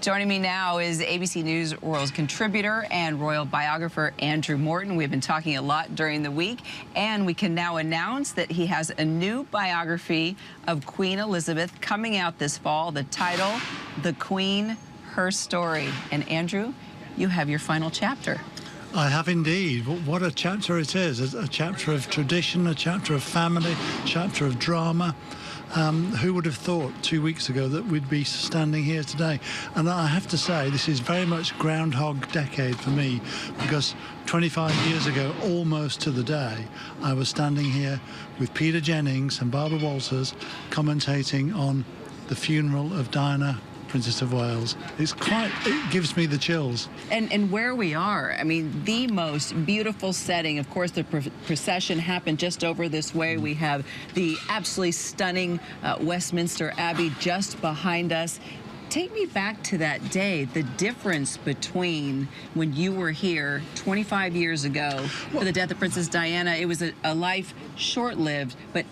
Joining me now is ABC News Royals contributor and royal biographer Andrew Morton. We've been talking a lot during the week, and we can now announce that he has a new biography of Queen Elizabeth coming out this fall. The title, The Queen, Her Story. And Andrew, you have your final chapter. I have indeed. What a chapter it is. It's a chapter of tradition, a chapter of family, a chapter of drama. Who would have thought 2 weeks ago that we'd be standing here today? And I have to say, this is very much Groundhog Decade for me, because 25 years ago, almost to the day, I was standing here with Peter Jennings and Barbara Walters commentating on the funeral of Diana, Princess of Wales. It gives me the chills. And where we are, I mean, the most beautiful setting. Of course, the procession happened just over this way. We have the absolutely stunning Westminster Abbey just behind us. Take me back to that day, the difference between when you were here 25 years ago for the death of Princess Diana. It was a life short-lived, but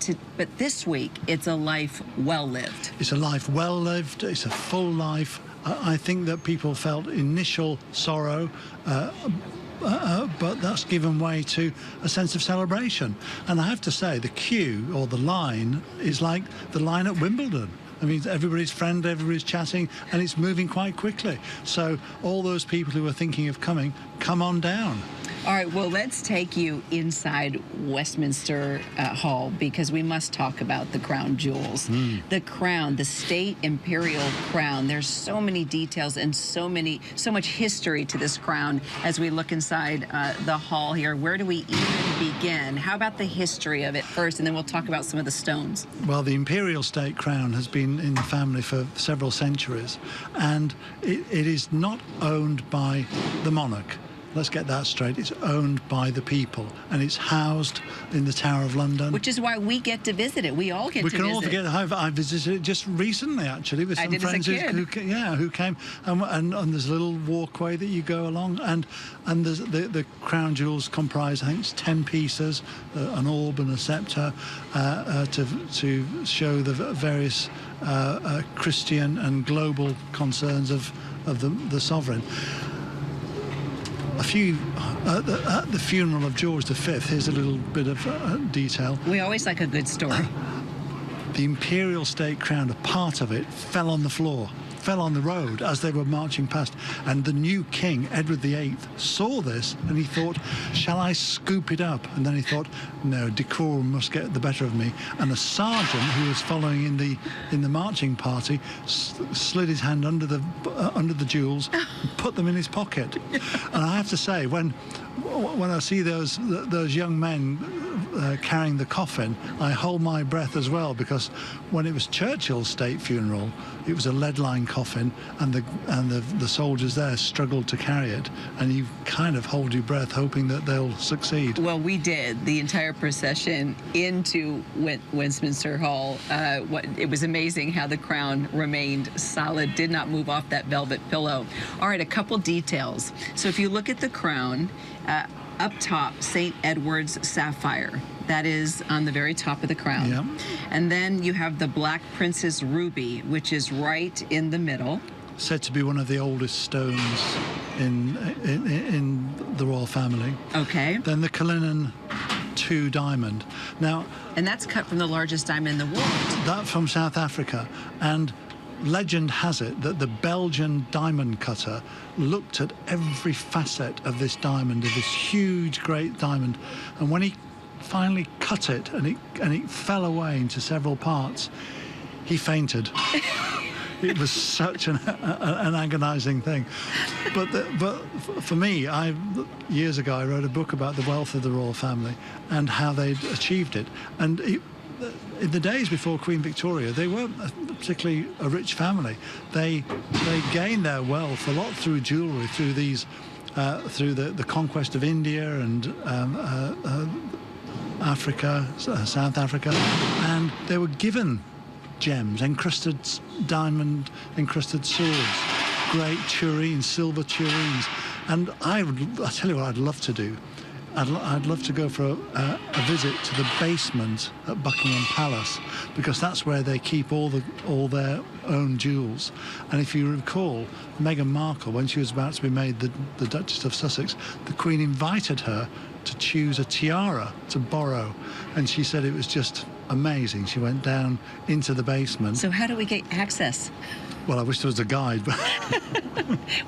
this week, it's a life well-lived. It's a life well-lived. It's a full life. I think that people felt initial sorrow, but that's given way to a sense of celebration. And I have to say, the queue or the line is like the line at Wimbledon. I mean, everybody's friendly, everybody's chatting, and it's moving quite quickly. So all those people who are thinking of coming, come on down. All right, well, let's take you inside Westminster Hall, because we must talk about the crown jewels. The crown, the state imperial crown. There's so many details and so much history to this crown as we look inside the hall here. Where do we even begin? How about the history of it first, and then we'll talk about some of the stones. Well, the imperial state crown has been in the family for several centuries, and it is not owned by the monarch. Let's get that straight. It's owned by the people, and it's housed in the Tower of London. Which is why we get to visit it. We all get to visit it. We can all get. I visited it just recently, actually, with some friends who came. And there's a little walkway that you go along, and there's the crown jewels comprise, I think it's 10 pieces, an orb and a scepter, to show the various Christian and global concerns of the sovereign. At the funeral of George V, here's a little bit of detail. We always like a good story. The imperial state crown, a part of it, fell on the floor, fell on the road as they were marching past. And the new king, Edward VIII, saw this and he thought, shall I scoop it up? And then he thought, no, decorum must get the better of me. And a sergeant who was following in the marching party slid his hand under the jewels and put them in his pocket. And I have to say, when I see those young men carrying the coffin, I hold my breath as well, because when it was Churchill's state funeral, it was a lead-lined coffin, and the soldiers there struggled to carry it, and you kind of hold your breath hoping that they'll succeed. Well, we did the entire procession into Westminster Hall. It was amazing how the crown remained solid, did not move off that velvet pillow. All right, a couple details. So if you look at the crown, up top, St. Edward's sapphire. That is on the very top of the crown. Yeah. And then you have the Black Prince's ruby, which is right in the middle. Said to be one of the oldest stones in the royal family. Okay. Then the Cullinan II diamond. Now, and that's cut from the largest diamond in the world. That from South Africa. And legend has it that the Belgian diamond cutter looked at every facet of this diamond, of this huge, great diamond, and when he finally cut it and it fell away into several parts, he fainted. It was such an agonizing thing. But for me, years ago, I wrote a book about the wealth of the royal family and how they'd achieved it. And in the days before Queen Victoria, they weren't particularly a rich family. They gained their wealth a lot through jewellery, through the conquest of India and Africa, South Africa, and they were given gems, diamond encrusted swords, great tureens, silver tureens. And I tell you what I'd love to do. I'd love to go for a visit to the basement at Buckingham Palace, because that's where they keep all their own jewels. And if you recall, Meghan Markle, when she was about to be made the Duchess of Sussex, the Queen invited her to choose a tiara to borrow, and she said it was just amazing. She went down into the basement. So how do we get access? Well, I wish there was a guide, but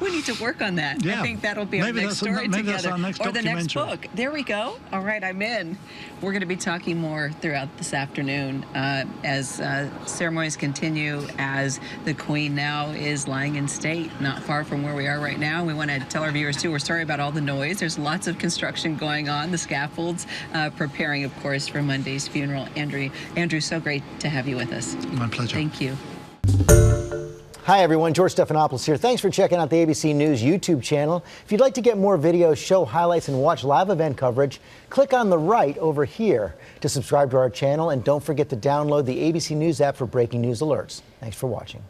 we need to work on that. Yeah. I think that'll be our next story maybe together. That's our next or the next documentary. book. There we go. All right, I'm in. We're going to be talking more throughout this afternoon as ceremonies continue, as the Queen now is lying in state not far from where we are right now. We want to tell our viewers, too, we're sorry about all the noise. There's lots of construction going on, the scaffolds preparing, of course, for Monday's funeral. Andrew, so great to have you with us. My pleasure. Thank you. Hi everyone, George Stephanopoulos here. Thanks for checking out the ABC News YouTube channel. If you'd like to get more videos, show highlights, and watch live event coverage, click on the right over here to subscribe to our channel, and don't forget to download the ABC News app for breaking news alerts. Thanks for watching.